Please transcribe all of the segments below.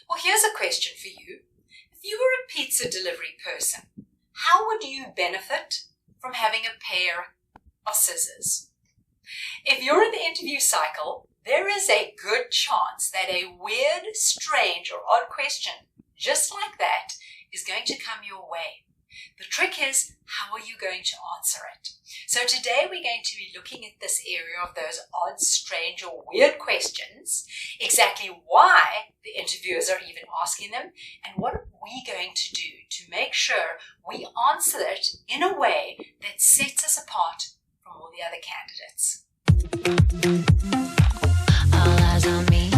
Well, here's a question for you. If you were a pizza delivery person, how would you benefit from having a pair of scissors? If you're in the interview cycle, there is a good chance that a weird, strange, or odd question just like that is going to come your way. The trick is, how are you going to answer it? So today we're going to be looking at this area of those odd, strange, or weird questions, exactly why the interviewers are even asking them, and what are we going to do to make sure we answer it in a way that sets us apart from all the other candidates. All eyes on me.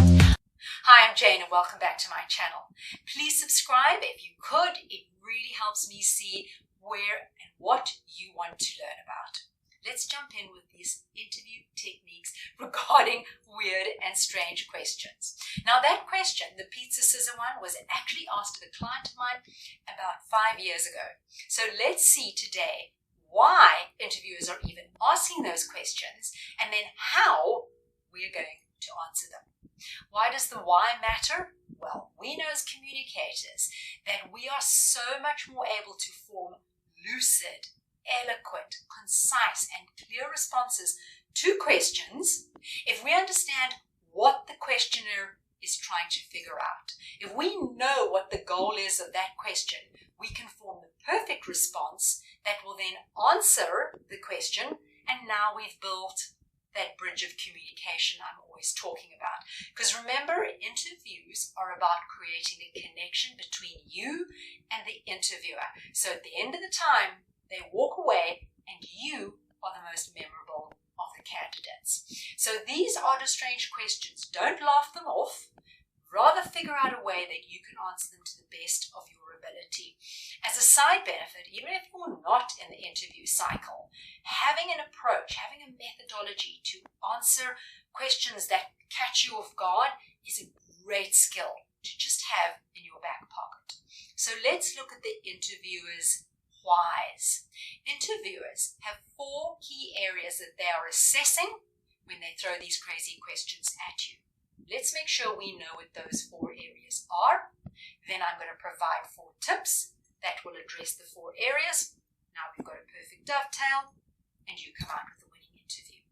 Hi, I'm Jane and welcome back to my channel. Please subscribe if you could. It really helps me see where and what you want to learn about. Let's jump in with these interview techniques regarding weird and strange questions. Now that question, the pizza scissor one, was actually asked to a client of mine about 5 years ago. So let's see today why interviewers are even asking those questions and then how we're going to answer them. Why does the why matter? Well, we know as communicators that we are so much more able to form lucid, eloquent, concise, and clear responses to questions if we understand what the questioner is trying to figure out. If we know what the goal is of that question, we can form the perfect response that will then answer the question, and now we've built that bridge of communication I'm always talking about. Because remember, interviews are about creating a connection between you and the interviewer. So at the end of the time, they walk away and you are the most memorable of the candidates. So these odd or strange questions, don't laugh them off. Rather figure out a way that you can answer them to the best of your ability. As a side benefit, even if you're not in the interview cycle, having an approach, having a methodology to answer questions that catch you off guard is a great skill to just have in your back pocket. So let's look at the interviewer's whys. Interviewers have 4 key areas that they are assessing when they throw these crazy questions at you. Let's make sure we know what those 4 areas are. Then I'm going to provide 4 tips that will address the 4 areas. Now we've got a perfect dovetail and you come out with a winning interview.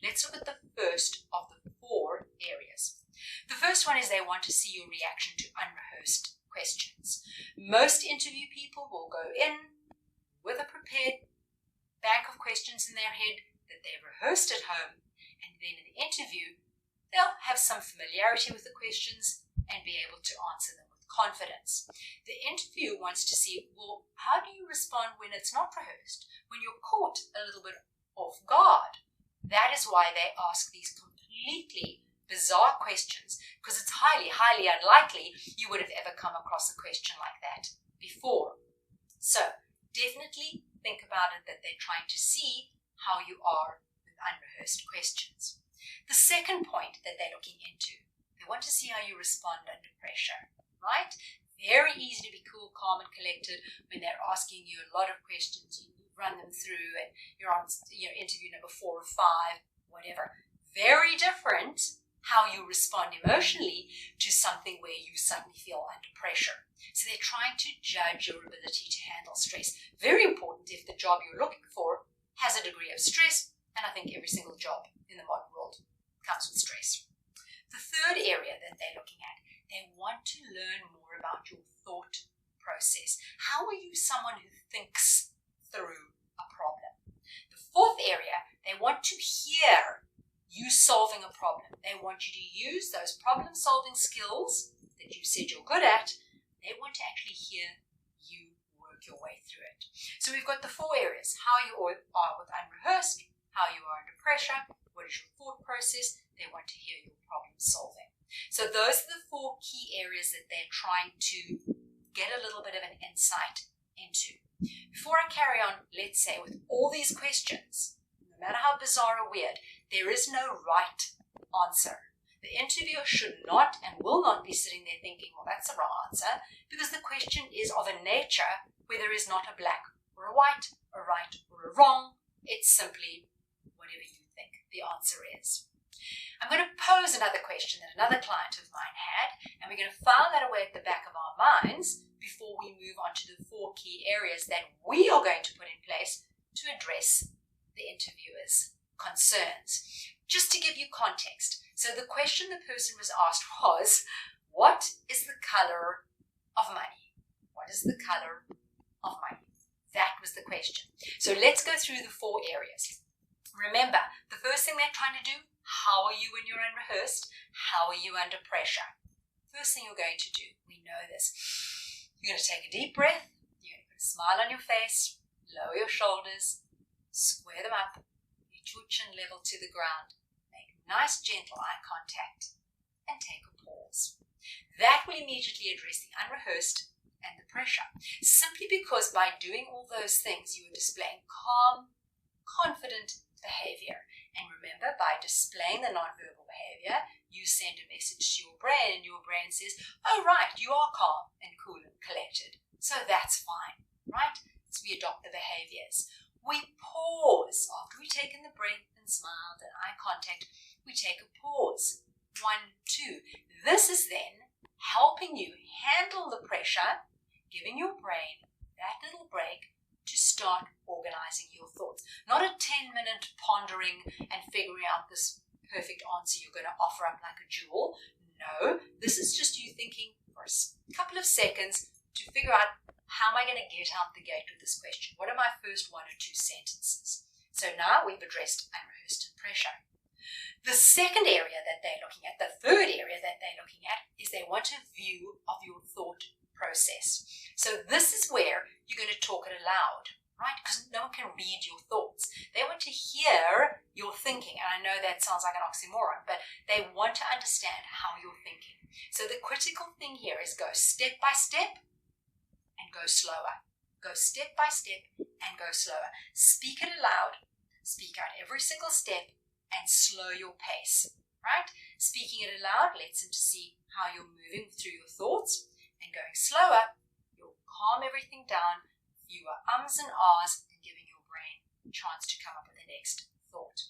Let's look at the first of the 4 areas. The first one is they want to see your reaction to unrehearsed questions. Most interview people will go in with a prepared bank of questions in their head that they rehearsed at home, and then in the interview they'll have some familiarity with the questions and be able to answer them with confidence. The interview wants to see, well, how do you respond when it's not rehearsed, when you're caught a little bit off guard? That is why they ask these completely bizarre questions, because it's highly, highly unlikely you would have ever come across a question like that before. So definitely think about it that they're trying to see how you are with unrehearsed questions. The second point that they're looking into, they want to see how you respond under pressure, right? Very easy to be cool, calm, and collected when they're asking you a lot of questions. You run them through and you're on interview number 4 or 5, whatever. Very different how you respond emotionally to something where you suddenly feel under pressure. So they're trying to judge your ability to handle stress. Very important if the job you're looking for has a degree of stress, and I think every single job in the modern world comes with stress. The third area that they're looking at, they want to learn more about your thought process. How are you someone who thinks through a problem? The fourth area, they want to hear you solving a problem. They want you to use those problem-solving skills that you said you're good at. They want to actually hear you work your way through it. So we've got the 4 areas: how you are with unrehearsed, how you are under pressure, what is your thought process. They want to hear your problem solving. So those are the 4 key areas that they're trying to get a little bit of an insight into. Before I carry on, let's say with all these questions, no matter how bizarre or weird, there is no right answer. The interviewer should not and will not be sitting there thinking, well, that's the wrong answer, because the question is of a nature where there is not a black or a white, a right or a wrong. It's simply whatever you think the answer is. I'm going to pose another question that another client of mine had, and we're going to file that away at the back of our minds before we move on to the 4 key areas that we are going to put in place to address the interviewer's concerns. Just to give you context, so the question the person was asked was, what is the color of money? What is the color of money? That was the question. So let's go through the 4 areas. Remember, the first thing they're trying to do, how are you when you're unrehearsed? How are you under pressure? First thing you're going to do, we know this. You're going to take a deep breath. You're going to put a smile on your face, lower your shoulders, square them up, get your chin level to the ground, make nice gentle eye contact, and take a pause. That will immediately address the unrehearsed and the pressure. Simply because by doing all those things, you are displaying calm, confident behavior. And remember, by displaying the nonverbal behavior, you send a message to your brain, and your brain says, oh, right, you are calm and cool and collected. So that's fine, right? So we adopt the behaviors. We pause. After we've taken the breath and smiled and eye contact, we take a pause. 1, 2. This is then helping you handle the pressure, giving your brain that little break to start organizing your thoughts. Not a 10-minute pondering and figuring out this perfect answer you're going to offer up like a jewel. No, this is just you thinking for a couple of seconds to figure out, how am I going to get out the gate with this question? What are my first 1 or 2 sentences? So now we've addressed unrehearsed and pressure. The second area that they're looking at, the third area that they're looking at, is they want a view of your thought process. So this is where you're going to talk it aloud, right? Because no one can read your thoughts. They want to hear your thinking. And I know that sounds like an oxymoron, but they want to understand how you're thinking. So the critical thing here is go step by step and go slower. Go step by step and go slower. Speak it aloud. Speak out every single step and slow your pace, right? Speaking it aloud lets them to see how you're moving through your thoughts, and going slower, you'll calm everything down, fewer ums and ahs, and giving your brain a chance to come up with the next thought.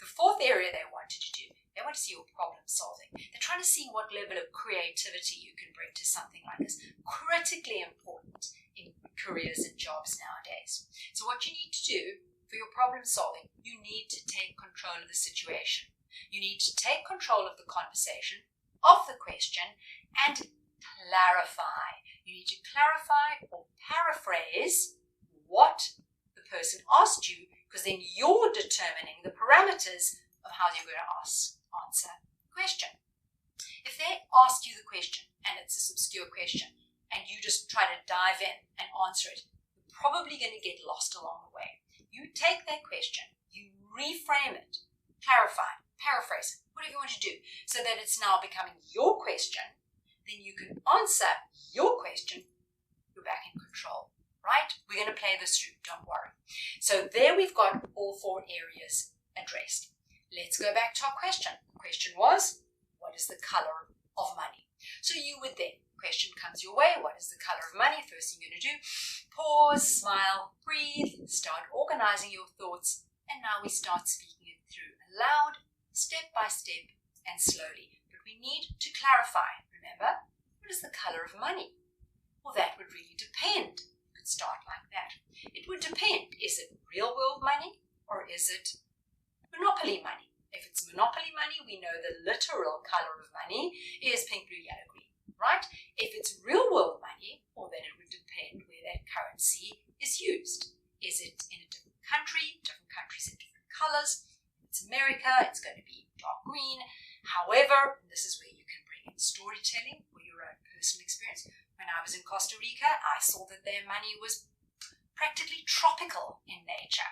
The fourth area they wanted to do, they want to see your problem solving. They're trying to see what level of creativity you can bring to something like this. Critically important in careers and jobs nowadays. So what you need to do for your problem solving, you need to take control of the situation. You need to take control of the conversation, of the question, and clarify. You need to clarify or paraphrase what the person asked you, because then you're determining the parameters of how you're going to answer the question. If they ask you the question and it's this obscure question and you just try to dive in and answer it, you're probably going to get lost along the way. You take that question, you reframe it, clarify, paraphrase, whatever you want to do, so that it's now becoming your question. Then you can answer your question, you're back in control, right? We're going to play this through, don't worry. So there we've got all 4 areas addressed. Let's go back to our question. The question was, what is the color of money? So you would then, question comes your way, what is the color of money? First thing you're going to do, pause, smile, breathe, start organizing your thoughts, and now we start speaking it through aloud, step by step, and slowly. But we need to clarify. Remember, what is the color of money? Well, that would really depend. You could start like that. It would depend. Is it real world money or is it monopoly money? If it's monopoly money, we know the literal color of money is pink, blue, yellow, green, right? If it's real world money, well, then it would depend where that currency is used. Is it in a different country? Different countries have different colors. If it's America, it's going to be dark green. However, this is where you can bring in storytelling or your own personal experience. When I was in Costa Rica, I saw that their money was practically tropical in nature.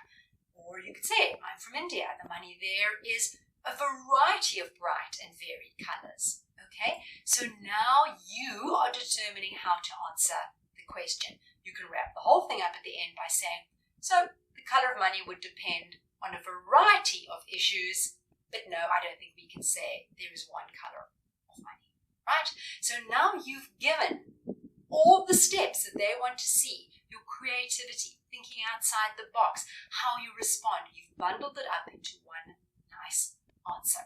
Or you could say, I'm from India. The money there is a variety of bright and varied colors. Okay, so now you are determining how to answer the question. You can wrap the whole thing up at the end by saying, so the color of money would depend on a variety of issues, but no, I don't think we can say there is one color of money, right? So now you've given all the steps that they want to see, your creativity, thinking outside the box, how you respond. You've bundled it up into one nice answer.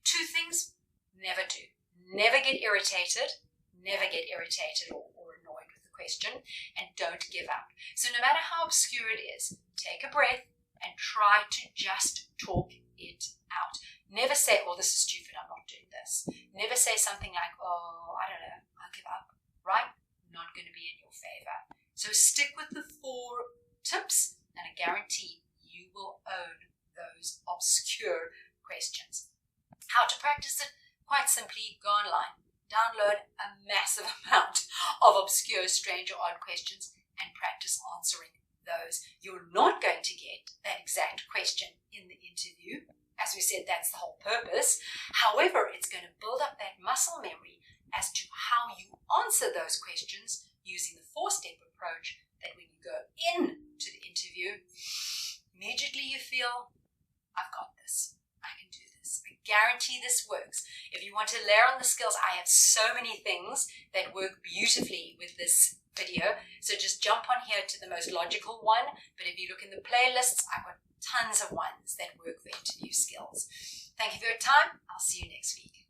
Two things, never do. Never get irritated. Never get irritated or annoyed with the question, and don't give up. So no matter how obscure it is, take a breath and try to just talk it out. Never say, oh, this is stupid, I'm not doing this. Never say something like, oh, I don't know, I'll give up, right? Not going to be in your favor. So stick with the 4 tips, and I guarantee you will own those obscure questions. How to practice it? Quite simply, go online, download a massive amount of obscure, strange, or odd questions and practice answering those. You're not going to get that exact question in the interview. As we said, that's the whole purpose. However, it's going to build up that muscle memory as to how you answer those questions using the 4-step approach, that when you go into the interview, immediately you feel, I've got this. I can do this. I guarantee this works. If you want to layer on the skills, I have so many things that work beautifully with this video. So just jump on here to the most logical one. But if you look in the playlists, I've got tons of ones that work for interview skills. Thank you for your time. I'll see you next week.